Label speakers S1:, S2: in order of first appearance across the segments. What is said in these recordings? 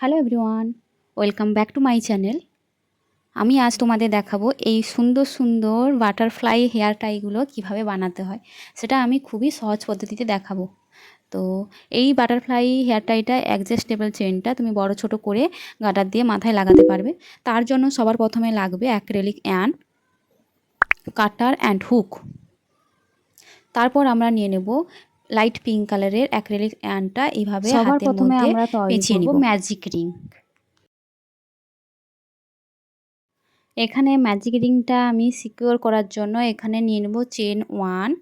S1: Hello everyone, welcome back to my channel. আমি আজ তোমাদের দেখাবো এই সুন্দর সুন্দর বাটারফ্লাই হেয়ার টাইগুলো কিভাবে বানাতে হয়। সেটা আমি খুবই সহজ পদ্ধতিতে দেখাবো। তো এই বাটারফ্লাই হেয়ার টাইটা অ্যাডজাস্টেবল চেনটা তুমি বড় ছোট করে গার্ডার দিয়ে মাথায় লাগাতে পারবে। তার জন্য সবার প্রথমে লাগবে acrylic and cutter and hook. তারপর আমরা নিয়ে নেব লাইট পিঙ্ক কালারের অ্যাক্রিলিক অ্যান্ডটা এইভাবে হাতের মধ্যে পেঁচিয়ে নিব ম্যাজিক রিং। এখানে ম্যাজিক রিংটা আমি সিকিউর করার জন্য এখানে নিয়ে নেব চেন 1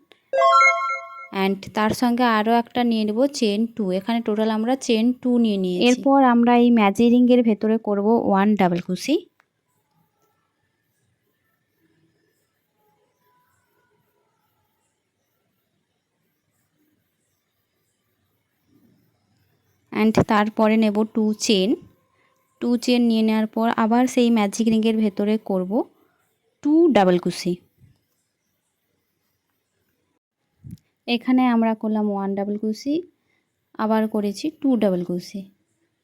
S1: অ্যান্ড তার সঙ্গে আরও একটা নিয়ে নেব চেন 2। এখানে টোটাল আমরা চেন 2 নিয়ে নিয়েছি। এরপর আমরা এই ম্যাজিক রিংয়ের ভেতরে করব 1 ডাবল কুশি। অ্যান্ড তারপরে নেব 2 চেন। 2 চেন নিয়ে নেওয়ার পর আবার সেই ম্যাজিক রিংয়ের ভেতরে করব 2 ডাবল কুশি। এখানে আমরা করলাম 1 ডাবল কুশি, আবার করেছি 2 ডাবল কুশি।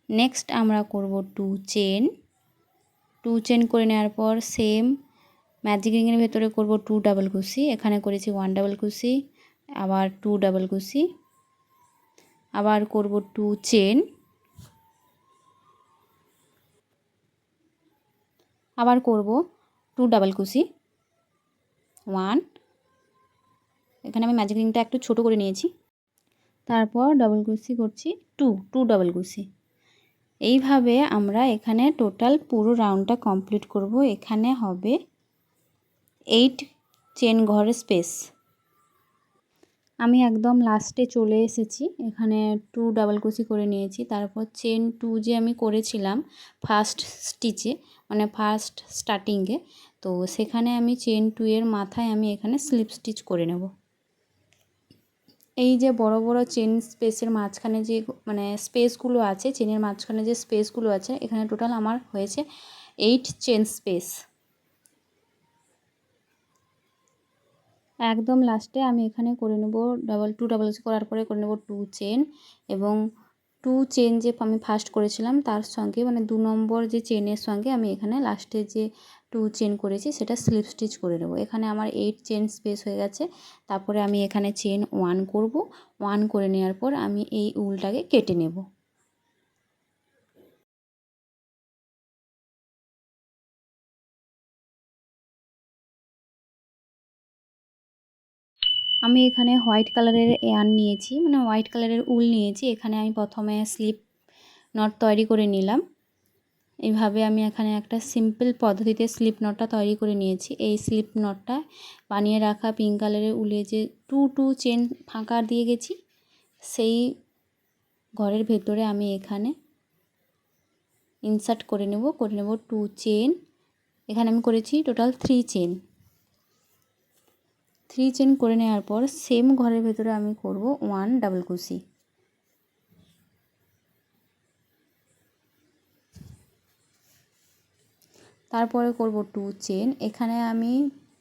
S1: নেক্সট আমরা করব 2 চেন। 2 চেন করে নেওয়ার পর সেম ম্যাজিক রিংয়ের ভেতরে করব 2 ডাবল কুশি। এখানে করেছি 1 ডাবল কুশি, আবার 2 ডাবল কুশি, আবার করব 2 চেন, আবার করব 2 ডাবল কুশি 1। এখানে আমি ম্যাজিক রিংটা একটু ছোট করে নিয়েছি। তারপর ডাবল কুশি করছি 2 ডাবল কুশি। এইভাবে আমরা এখানে টোটাল পুরো রাউন্ডটা কমপ্লিট করব। এখানে হবে 8 চেন ঘর স্পেস। আমি একদম লাস্টে চলে এসেছি। এখানে 2 ডাবল কুশি করে নিয়েছি। তারপর চেন 2 যে আমি করেছিলাম ফার্স্ট স্টিচে, মানে ফার্স্ট স্টার্টিংয়ে, তো সেখানে আমি চেন 2 এর মাথায় আমি এখানে স্লিপ স্টিচ করে নেব। এই যে বড় বড় চেন স্পেসের মাঝখানে যে মানে স্পেসগুলো আছে, চেনের মাঝখানে যে স্পেসগুলো আছে, এখানে টোটাল আমার হয়েছে 8 চেন স্পেস। একদম লাস্টে আমি এখানে করে নেব 2 ডাবল করার পরে করে নেব 2 চেন, এবং 2 চেন যে আমি ফার্স্ট করেছিলাম তার সঙ্গে মানে 2 নম্বর যে চেনের সঙ্গে আমি এখানে লাস্টে যে 2 চেন করেছি সেটা স্লিপ স্টিচ করে নেব। এখানে আমার 8 চেন স্পেস হয়ে গেছে। তারপরে আমি এখানে চেন 1 করব। 1 করে নেওয়ার পর আমি এই উলটাকে কেটে নেব। আমি এখানে হোয়াইট কালারের ইয়ার্ন নিয়েছি, মানে হোয়াইট কালারের উল নিয়েছি। এখানে আমি প্রথমে স্লিপ নট তৈরি করে নিলাম। এইভাবে আমি এখানে একটা সিম্পল পদ্ধতিতে স্লিপ নটটা তৈরি করে নিয়েছি। এই স্লিপ নটটা বানিয়ে রাখা পিঙ্ক কালারের উলে যে 2 চেন ফাঁকা দিয়ে গেছি, সেই ঘরের ভেতরে আমি এখানে ইনসার্ট করে নেব 2 চেন। এখানে আমি করেছি টোটাল 3 চেন। 3 চেন করে নেওয়ার পর সেম ঘরের ভেতরে আমি করব 1 ডাবল কুশি। তারপরে করব 2 চেন। এখানে আমি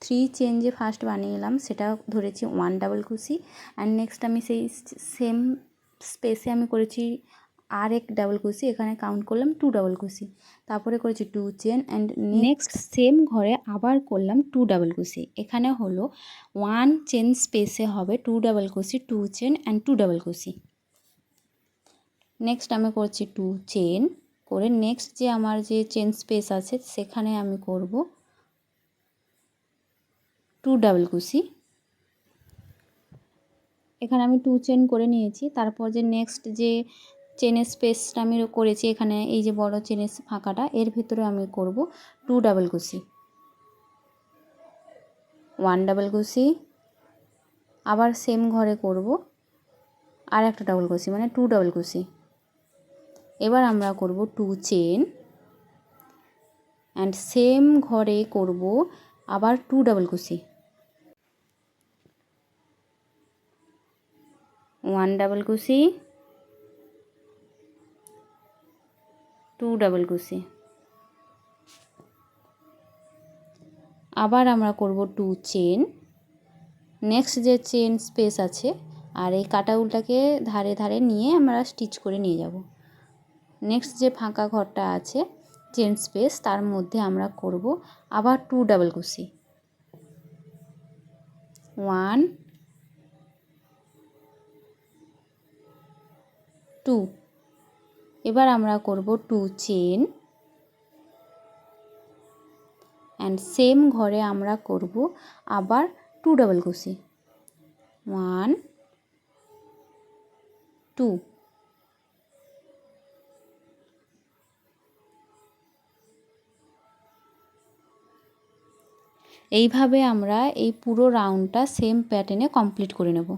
S1: 3 চেন যে ফার্স্ট বানিয়েলাম সেটা ধরেছি 1 ডাবল কুশি, অ্যান্ড নেক্সট আমি সেই সেম স্পেসে আমি করেছি আর এক ডাবল কুশি। এখানে কাউন্ট করলাম 2 ডাবল কুশি। তারপরে করেছি 2 চেন, অ্যান্ড নেক্সট সেম ঘরে আবার করলাম 2 ডাবল কুশি। এখানে হলো 1 চেন স্পেসে হবে 2 ডাবল কুশি, 2 চেন অ্যান্ড 2 ডাবল কুশি। নেক্সট আমি করছি 2 চেন করে নেক্সট যে আমার যে চেন স্পেস আছে সেখানে আমি করব 2 ডাবল কুশি। এখানে আমি 2 চেন করে নিয়েছি। তারপর যে নেক্সট যে চেনের স্পেসটা আমি করেছি এখানে এই যে বড় চেনের ফাঁকাটা, এর ভিতরে আমি করব 2 ডাবল কুশি, 1 ডাবল কুশি, আবার সেম ঘরে করব আর একটা ডাবল কুশি, মানে 2 ডাবল কুশি। এবার আমরা করব 2 চেন, অ্যান্ড সেম ঘরে করব আবার 2 ডাবল কুশি, 1 ডাবল কুশি, 2 ডাবল কুশি। আবার আমরা করব 2 চেন। নেক্সট যে চেন স্পেস আছে আর এই কাটা উলটাকে ধারে ধারে নিয়ে আমরা স্টিচ করে নিয়ে যাব। নেক্সট যে ফাঁকা ঘরটা আছে চেন স্পেস, তার মধ্যে আমরা করব আবার 2 ডাবল কুশি। 1 2। এবার আমরা করব 2 চেন অ্যান্ড সেম ঘরে আমরা করব আবার 2 ডাবল কুশি। 1 2। এইভাবে আমরা এই পুরো রাউন্ডটা সেম প্যাটার্নে কমপ্লিট করে নেব।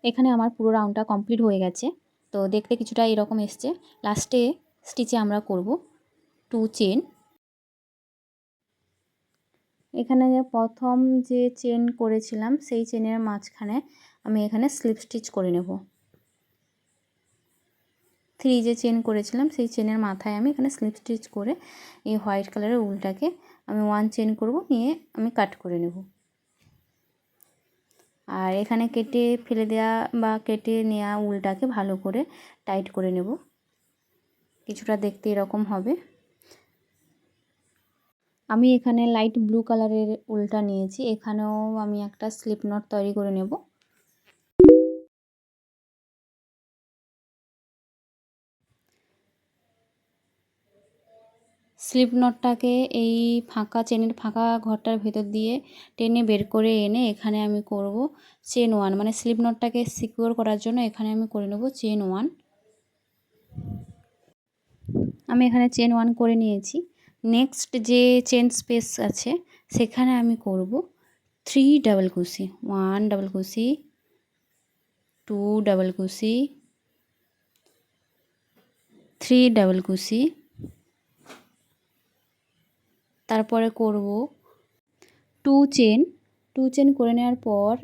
S1: এখানে আমার পুরো রাউন্ডটা কমপ্লিট হয়ে গেছে। তো দেখতে কিছুটা এরকম এসছে। লাস্টে স্টিচে আমরা করব 2 চেন। এখানে প্রথম যে চেন করেছিলাম সেই চেনের মাঝখানে আমি এখানে স্লিপ স্টিচ করে নেব। 3 যে চেন করেছিলাম সেই চেনের মাথায় আমি এখানে স্লিপ স্টিচ করে এই হোয়াইট কালারের উলটাকে আমি 1 চেন করব, নিয়ে আমি কাট করে নেব। আর এখানে কেটে ফেলে দেওয়া বা কেটে নেওয়া উলটাকে ভালো করে টাইট করে নেব। কিছুটা দেখতে এরকম হবে। আমি এখানে লাইট ব্লু কালারের উলটা নিয়েছি, এখানেও আমি একটা স্লিপ নট তৈরি করে নেব। স্লিপ নটটাকে এই ফাঁকা চেনের ফাঁকা ঘরটার ভেতর দিয়ে টেনে বের করে এনে এখানে আমি করব চেন 1, মানে স্লিপ নটটাকে সিকিউর করার জন্য এখানে আমি করে নেব চেন 1। আমি এখানে চেন 1 করে নিয়েছি। নেক্সট যে চেন স্পেস আছে সেখানে আমি করব 3 ডাবল কুশি। 1 ডাবল কুশি, 2 ডাবল কুশি, 3 ডাবল কুশি। তারপরে করব 2 চেন। 2 চেন করে নেওয়ার পর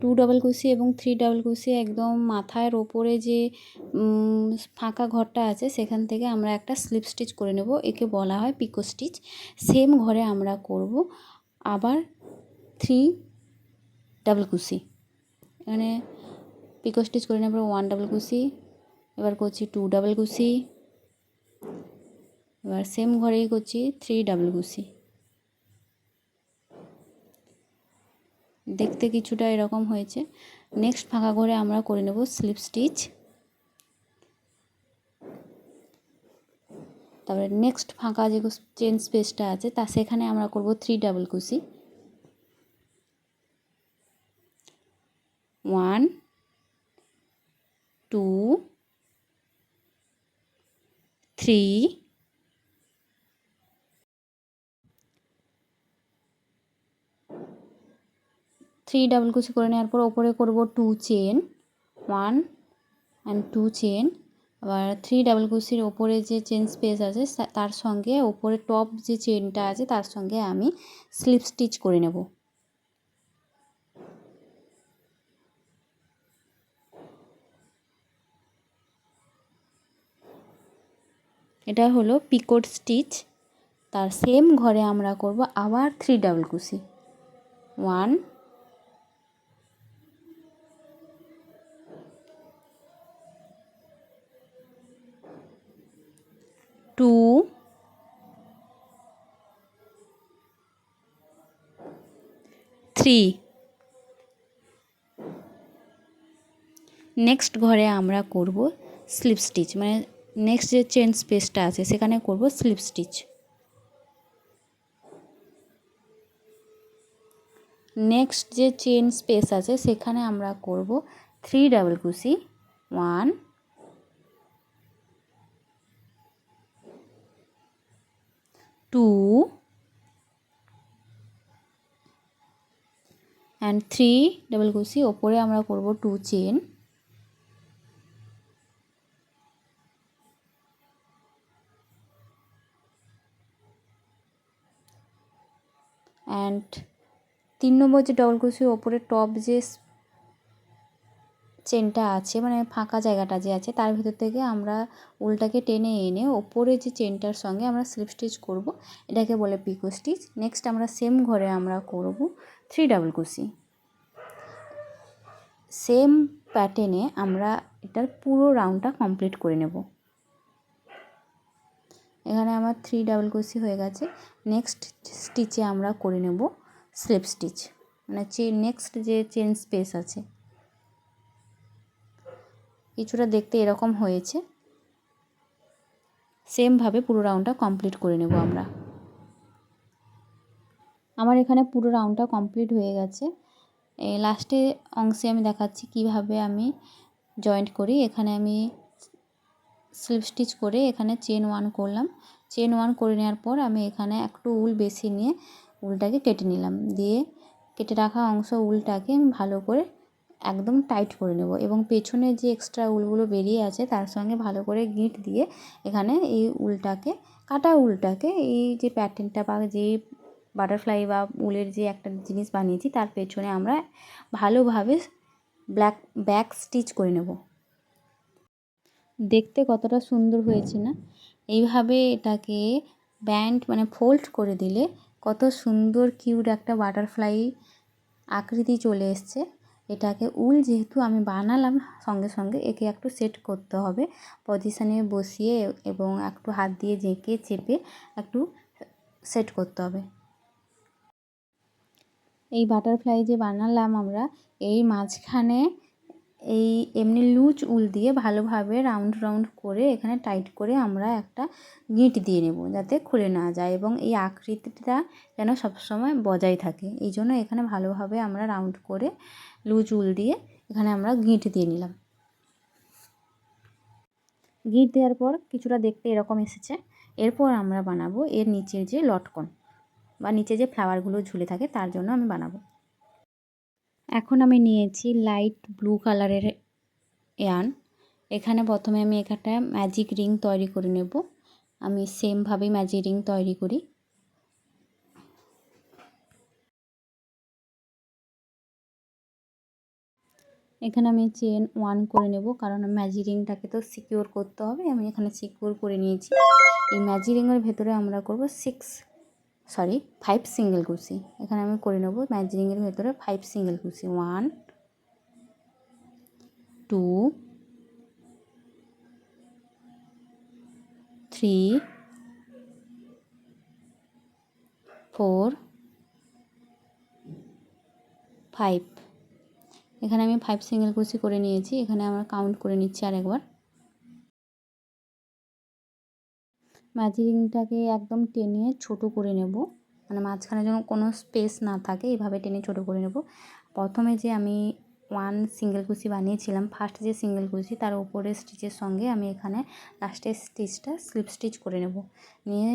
S1: 2 ডাবল কুশি এবং 3 ডাবল কুশি একদম মাথার ওপরে যে ফাঁকা ঘরটা আছে সেখান থেকে আমরা একটা স্লিপ স্টিচ করে নেব। একে বলা হয় পিকো স্টিচ। সেম ঘরে আমরা করব আবার 3 ডাবল কুশি। এখানে পিকো স্টিচ করে নেওয়ার পর 1 ডাবল কুশি, এবার করছি 2 ডাবল কুশি, এবার সেম ঘরেই করছি 3 ডাবল কুশি। দেখতে কিছুটা এরকম হয়েছে। নেক্সট ফাঁকা ঘরে আমরা করে নেব স্লিপ স্টিচ। তারপরে নেক্সট ফাঁকা যে চেন স্পেসটা আছে তা সেখানে আমরা করব 3 ডাবল কুশি। 1 2 3 3 ডাবল কুশি করে নেওয়ার পর ওপরে করব 2 চেন, 1 অ্যান্ড 2 চেন। আবার 3 ডাবল কুশির ওপরে যে চেন স্পেস আছে তার সঙ্গে ওপরে টপ যে চেনটা আছে তার সঙ্গে আমি স্লিপ স্টিচ করে নেব। এটা হলো পিকোট স্টিচ। তার সেম ঘরে আমরা করব আবার 3 ডাবল কুশি। 1 2 3। নেক্সট ঘরে আমরা করব স্লিপ স্টিচ, মানে নেক্সট যে চেন স্পেসটা আছে সেখানে করব স্লিপ স্টিচ। নেক্সট যে চেন স্পেস আছে সেখানে আমরা করব 3 ডাবল কুশি। 1 2 অ্যান্ড 3 ডাবল কুশি। ওপরে আমরা করব 2 চেন, অ্যান্ড 3 নম্বর যে ডাবল কুশির ওপরে টপ যে চেনটা আছে মানে ফাঁকা জায়গাটা যে আছে তার ভিতর থেকে আমরা উলটাকে টেনে এনে ওপরে যে চেনটার সঙ্গে আমরা স্লিপ স্টিচ করব, এটাকে বলে পিকো স্টিচ। নেক্সট আমরা সেম ঘরে আমরা করব 3 ডাবল কুশি। সেম প্যাটার্নে আমরা এটার পুরো রাউন্ডটা কমপ্লিট করে নেব। এখানে আমার 3 ডাবল ক্রোশি হয়ে গেছে। নেক্সট স্টিচে আমরা করে নেব স্লিপ স্টিচ, মানে নেক্সট যে চেন স্পেস আছে। কিছুটা দেখতে এরকম হয়েছে, সেমভাবে পুরো রাউন্ডটা কমপ্লিট করে নেব আমরা। আমার এখানে পুরো রাউন্ডটা কমপ্লিট হয়ে গেছে। লাস্টে অংশে আমি দেখাচ্ছি কিভাবে আমি জয়েন্ট করি। এখানে আমি স্লিপ স্টিচ করে এখানে চেন 1 করলাম। চেন 1 করে নেওয়ার পর আমি এখানে একটু উল বেশি নিয়ে উলটাকে কেটে নিলাম, দিয়ে কেটে রাখা অংশ উলটাকে আমি ভালো করে একদম টাইট করে নেব এবং পেছনে যে এক্সট্রা উলগুলো বেরিয়ে আছে তার সঙ্গে ভালো করে গিঁট দিয়ে এখানে এই উলটাকে, কাটা উলটাকে, এই যে প্যাটার্নটা বা যে বাটারফ্লাই বা উলের যে একটা জিনিস বানিয়েছি তার পেছনে আমরা ভালোভাবে ব্যাক স্টিচ করে নেব। দেখতে কতটা সুন্দর হয়েছে না? এইভাবে এটাকে ব্যান্ড মানে ফোল্ড করে দিলে কত সুন্দর কিউট একটা বাটারফ্লাই আকৃতি চলে এসছে। এটাকে উল যেহেতু আমি বানালাম সঙ্গে সঙ্গে, একে একটু সেট করতে হবে, পজিশানে বসিয়ে এবং একটু হাত দিয়ে ঝেঁকে চেপে একটু সেট করতে হবে। এই বাটারফ্লাই যে বানালাম আমরা, এই মাঝখানে এই এমনি লুজ উল দিয়ে ভালোভাবে রাউন্ড রাউন্ড করে এখানে টাইট করে আমরা একটা গিঁট দিয়ে নেব যাতে খুলে না যায় এবং এই আকৃতিটা যেন সবসময় বজায় থাকে। এই জন্য এখানে ভালোভাবে আমরা রাউন্ড করে লুজ উল দিয়ে এখানে আমরা গিঁট দিয়ে নিলাম। গিঁট দেওয়ার পর কিছুটা দেখতে এরকম এসেছে। এরপর আমরা বানাবো এর নিচের যে লটকন বা নিচে যে ফ্লাওয়ারগুলো ঝুলে থাকে তার জন্য আমি বানাবো। এখন আমি নিয়েছি লাইট ব্লু কালারের ইয়ার্ন। এখানে প্রথমে আমি একটা ম্যাজিক রিং তৈরি করে নেব। আমি সেমভাবেই ম্যাজিক রিং তৈরি করি। এখানে আমি চেন 1 করে নেব, কারণ ম্যাজিক রিংটাকে তো সিকিউর করতে হবে। আমি এখানে সিকিউর করে নিয়েছি। এই ম্যাজিক রিংয়ের ভেতরে আমরা করব 5 সিঙ্গেল ক্রোশি। এখানে আমি করে নেব ম্যাজিক রিংয়ের ভেতরে 5 সিঙ্গেল ক্রোশি। 1 2 3 4 5। এখানে আমি 5 সিঙ্গেল ক্রোশি করে নিয়েছি। এখানে আমরা কাউন্ট করে নিচ্ছি আরেকবার। ম্যাজিক রিংটাকে একদম টেনে ছোট করে নেব, মানে মাঝখানে যেন কোনো স্পেস না থাকে, এইভাবে টেনে ছোট করে নেব। প্রথমে যে আমি 1 সিঙ্গেল ক্রোশি বানিয়েছিলাম, ফার্স্ট যে সিঙ্গেল ক্রোশি তার উপরে স্টিচের সঙ্গে আমি এখানে লাস্টের স্টিচটা স্লিপ স্টিচ করে নেব। নিয়ে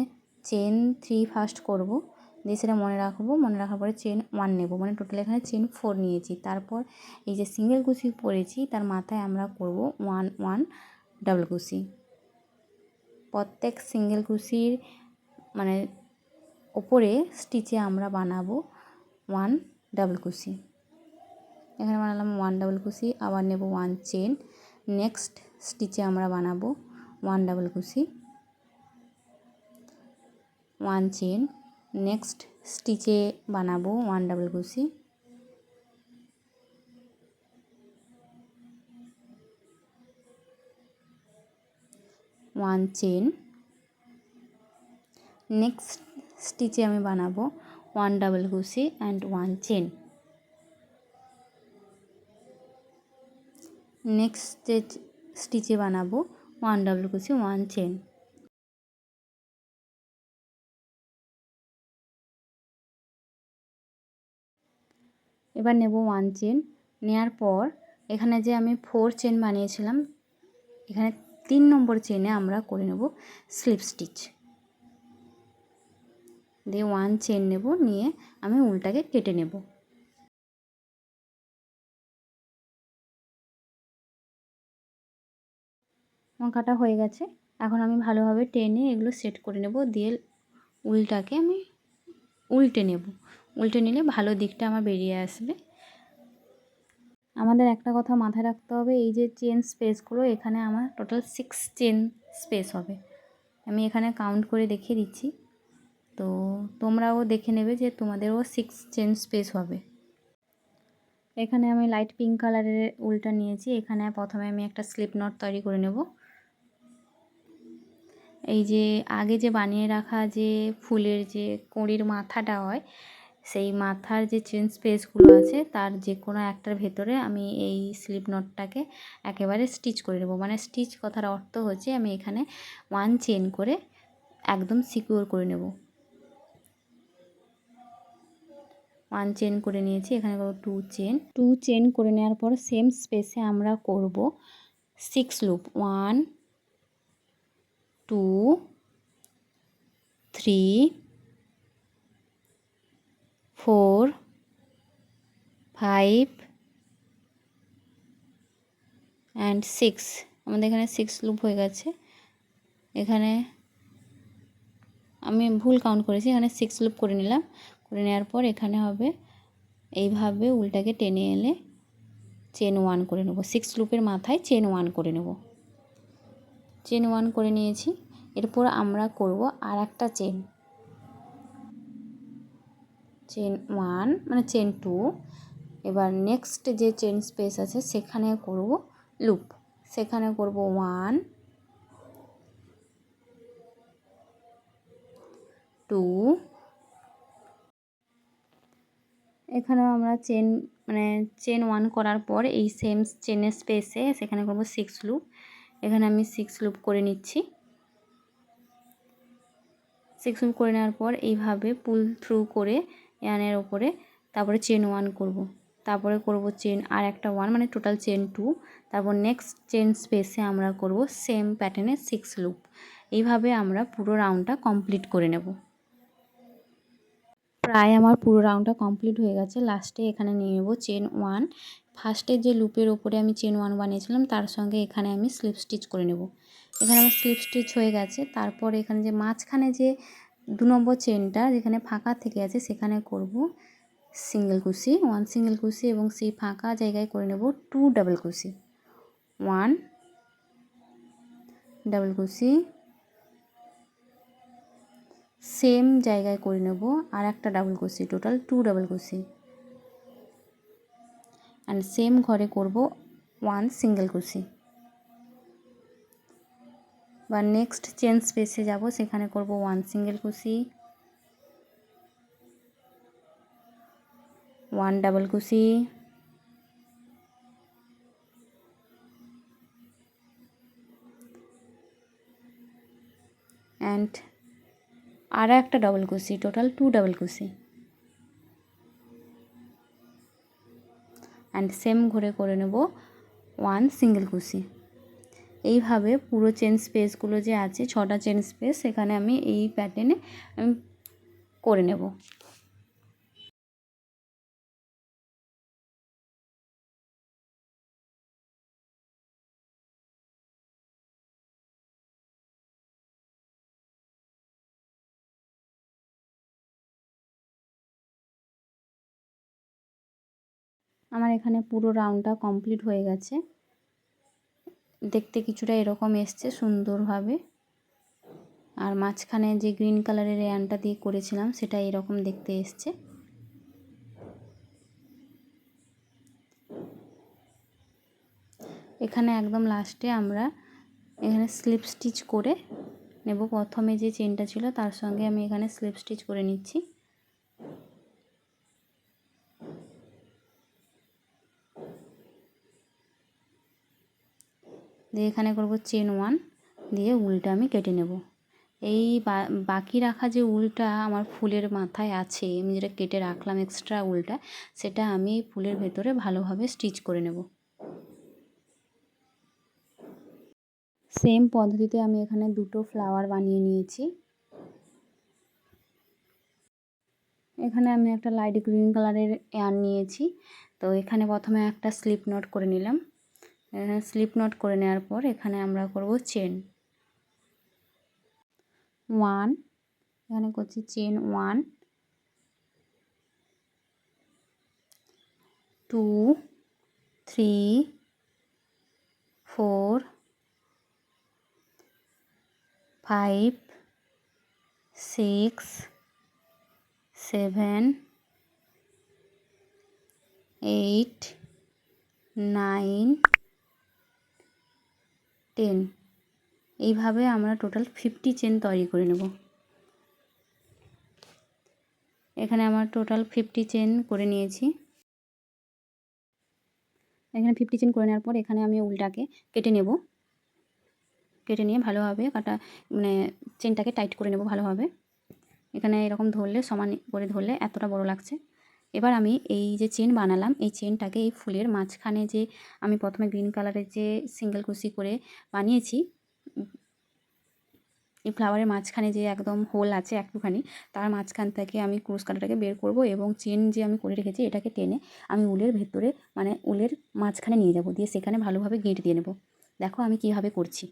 S1: চেন 3 ফার্স্ট করব, দিয়ে সেটা মনে রাখবো। মনে রাখার পরে চেন 1 নেব, মানে টোটাল এখানে চেন 4 নিয়েছি। তারপর এই যে সিঙ্গেল ক্রোশি পরেছি তার মাথায় আমরা করব 1 1 ডাবল ক্রোশি। প্রত্যেক সিঙ্গেল ক্রোশির মানে ওপরে স্টিচে আমরা বানাবো 1 ডাবল ক্রোশি। এখানে বানালাম 1 ডাবল ক্রোশি, আবার নেব 1 চেন। নেক্সট স্টিচে আমরা বানাবো 1 ডাবল ক্রোশি, 1 চেন। নেক্সট স্টিচে বানাবো 1 ডাবল ক্রোশি, 1 চেন। নেক্সট স্টিচে আমি বানাবো 1 double crochet and 1 chain. Next স্টিচে বানাবো 1 ডাবল ক্রোশি 1 চেন। এবার নেব 1 চেন। নেওয়ার পর এখানে যে আমি 4 চেন বানিয়েছিলাম, এখানে 3 নম্বর চেনে আমরা করে নেব স্লিপ স্টিচ। দিয়ে 1 চেন নেব, নিয়ে আমি উলটাকে কেটে নেব। আমার কাটা হয়ে গেছে। এখন আমি ভালোভাবে টেনে এগুলো সেট করে নেব, দিয়ে উলটাকে আমি উল্টে নেব। উল্টে নিলে ভালো দিকটা আমার বেরিয়ে আসবে। আমাদের একটা কথা মাথায় রাখতে হবে, এই যে চেন স্পেসগুলো, এখানে আমার টোটাল 6 চেন স্পেস হবে। আমি এখানে কাউন্ট করে দেখিয়ে দিচ্ছি, তো তোমরাও দেখে নেবে যে তোমাদেরও 6 চেন স্পেস হবে। এখানে আমি লাইট পিঙ্ক কালারের উলটা নিয়েছি। এখানে প্রথমে আমি একটা স্লিপ নট তৈরি করে নেব। এই যে আগে যে বানিয়ে রাখা যে ফুলের যে কড়ির মাথাটা হয়, সেই মাথার যে চেন স্পেসগুলো আছে তার যে কোনো একটার ভেতরে আমি এই স্লিপ নটটাকে একেবারে স্টিচ করে নেব। মানে স্টিচ কথার অর্থ হচ্ছে আমি এখানে 1 চেন করে একদম সিকিউর করে নেব। 1 চেন করে নিয়েছি, এখানে করব 2 চেন করে নেওয়ার পর সেম স্পেসে আমরা করব 6 লুপ। 1 2 3 4 5 অ্যান্ড 6। আমাদের এখানে 6 লুপ হয়ে গেছে। এখানে আমি ভুল কাউন্ট করেছি, এখানে 6 লুপ করে নিলাম। করে নেওয়ার পর এখানে হবে এইভাবে উল্টাকে টেনে এলে চেন 1 করে নেব। 6 লুপের মাথায় চেন 1 করে নেব। চেন 1 করে নিয়েছি। এরপর আমরা করব আর একটা চেন 1 মানে চেন 2। এবার নেক্সট যে চেন স্পেস আছে সেখানে করব লুপ। সেখানে করব 1 2। এখানেও আমরা চেন 1 করার পর এই সেম চেনের স্পেসে সেখানে করব 6 লুপ। এখানে আমি 6 লুপ করে নিচ্ছি। 6 লুপ করে নেওয়ার পর এইভাবে পুল থ্রু করে ইয়ানের ওপরে তারপরে চেন 1 করব। তারপরে করব চেন আর একটা 1 মানে টোটাল চেন 2। তারপর নেক্সট চেন স্পেসে আমরা করব সেম প্যাটার্নে 6 লুপ। এইভাবে আমরা পুরো রাউন্ডটা কমপ্লিট করে নেব। প্রায় আমার পুরো রাউন্ডটা কমপ্লিট হয়ে গেছে। লাস্টে এখানে নিয়ে নেব চেন 1। ফার্স্টের যে লুপের ওপরে আমি চেন 1 বানিয়েছিলাম তার সঙ্গে এখানে আমি স্লিপ স্টিচ করে নেব। এখানে আমার স্লিপ স্টিচ হয়ে গেছে। তারপর এখানে যে মাঝখানে যে 2 নম্বর চেনটা যেখানে ফাঁকা থেকে আছে সেখানে করব সিঙ্গেল কুশি, 1 সিঙ্গেল কুশি এবং সেই ফাঁকা জায়গায় করে নেব 2 ডাবল কুশি। 1 ডাবল কুশি, সেম জায়গায় করে নেব আর একটা ডাবল কুশি, টোটাল 2 ডাবল কুশি। অ্যান্ড সেম ঘরে করব 1 সিঙ্গেল কুশি। বা নেক্সট চেন স্পেসে যাব, সেখানে করব 1 সিঙ্গেল কুশি, 1 ডাবল কুশি, অ্যান্ড আর একটা ডাবল কুশি, টোটাল 2 ডাবল কুশি। অ্যান্ড সেম ঘরে করে নেব 1 সিঙ্গেল কুশি। এইভাবে পুরো চেন স্পেসগুলো যে আছে 6টা চেন স্পেস সেখানে আমি এই প্যাটার্নে করে নেব। আমার এখানে পুরো রাউন্ডটা কমপ্লিট হয়ে গেছে। দেখতে কিছুটা এরকম এসছে সুন্দরভাবে। আর মাঝখানে যে গ্রিন কালারের রেয়ানটা দিয়ে করেছিলাম সেটা এরকম দেখতে এসছে। এখানে একদম লাস্টে আমরা এখানে স্লিপ স্টিচ করে নেব। প্রথমে যে চেনটা ছিল তার সঙ্গে আমি এখানে স্লিপ স্টিচ করে নিচ্ছি। দিয়ে এখানে করব চেন 1 দিয়ে উলটা আমি কেটে নেব। এই বাকি রাখা যে উলটা আমার ফুলের মাথায় আছে, আমি যেটা কেটে রাখলাম এক্সট্রা উলটা, সেটা আমি ফুলের ভেতরে ভালোভাবে স্টিচ করে নেব। সেম পদ্ধতিতে আমি এখানে 2টো ফ্লাওয়ার বানিয়ে নিয়েছি। এখানে আমি একটা লাইট গ্রিন কালারের ইয়ার্ন নিয়েছি। তো এখানে প্রথমে একটা স্লিপ নট করে নিলাম। স্লিপ নট করে নেওয়ার পর এখানে আমরা করব চেন 1। এখানে করছি চেন 1 2 3 4 5 6 7 8, 9, 10 এইভাবে আমরা টোটাল 50 চেন তৈরি করে নেব। এখানে আমার টোটাল 50 চেন করে নিয়েছি। এখানে 50 চেন করে নেওয়ার পর এখানে আমি উলটাকে কেটে নেব। কেটে নিয়ে ভালোভাবে মানে চেনটাকে টাইট করে নেব ভালোভাবে। এখানে এরকম ধরলে, সমান করে ধরলে এতটা বড় লাগছে। এবার আমি এই যে চেন বানালাম, এই চেনটাকে এই ফুলের মাঝখানে যে আমি প্রথমে গ্রিন কালারের যে সিঙ্গেল কুশি করে বানিয়েছি, এই ফ্লাওয়ারের মাঝখানে যে একদম হোল আছে একটুখানি, তার মাঝখান থেকে আমি ক্রুশ কাঁটাটাকে বের করব এবং চেন যে আমি করে রেখেছি এটাকে টেনে আমি উলের ভেতরে, মানে উলের মাঝখানে নিয়ে যাব, দিয়ে সেখানে ভালোভাবে গেঁট দিয়ে নেব। দেখো আমি কীভাবে করছি।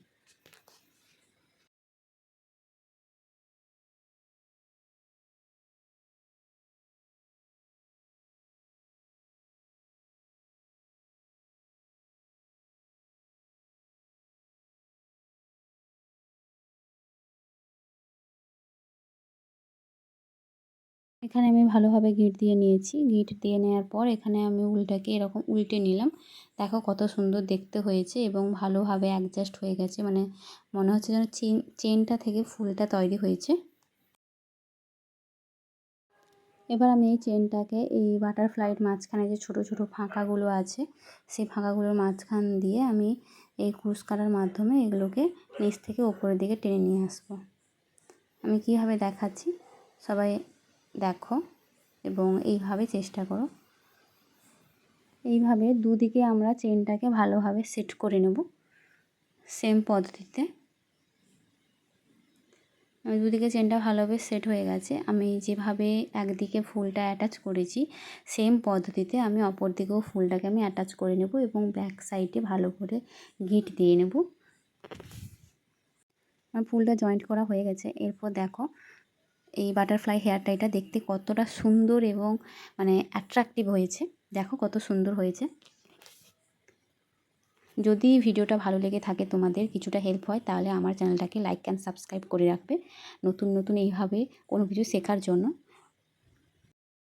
S1: এখানে আমি ভালোভাবে গিঁট দিয়ে নিয়েছি। গিঁট দিয়ে নেওয়ার পর এখানে আমি উলটাকে এরকম উল্টে নিলাম। দেখো কত সুন্দর দেখতে হয়েছে এবং ভালোভাবে অ্যাডজাস্ট হয়ে গেছে, মানে মনে হচ্ছে যেন চেনটা থেকে ফুলটা তৈরি হয়েছে। এবার আমি এই চেনটাকে এই বাটারফ্লাইয়ের মাঝখানে যে ছোট ছোট ফাঁকাগুলো আছে, সেই ফাঁকাগুলোর মাঝখান দিয়ে আমি এই ক্রুশ কাটার মাধ্যমে এগুলোকে নিচ থেকে ওপরের দিকে টেনে নিয়ে আসবো। আমি কীভাবে দেখাচ্ছি সবাই দেখো এবং এইভাবে চেষ্টা করো। এইভাবে দুদিকে আমরা চেনটাকে ভালোভাবে সেট করে নেব সেম পদ্ধতিতে। আমি দুদিকে চেনটা ভালোভাবে সেট হয়ে গেছে। আমি যেভাবে একদিকে ফুলটা অ্যাটাচ করেছি সেম পদ্ধতিতে আমি অপর দিকেও ফুলটাকে আমি অ্যাটাচ করে নেব এবং ব্যাক সাইডে ভালো করে গিঁট দিয়ে নেব। আমার ফুলটা জয়েন্ট করা হয়ে গেছে। এরপর দেখো এই বাটারফ্লাই হেয়ার টাইটা দেখতে কতটা সুন্দর এবং মানে অ্যাট্রাকটিভ হয়েছে। দেখো কত সুন্দর হয়েছে। যদি ভিডিওটা ভালো লেগে থাকে, তোমাদের কিছুটা হেল্প হয়, তাহলে আমার চ্যানেলটাকে লাইক অ্যান্ড সাবস্ক্রাইব করে রাখবে নতুন নতুন এইভাবে কোনো কিছু শেখার জন্য।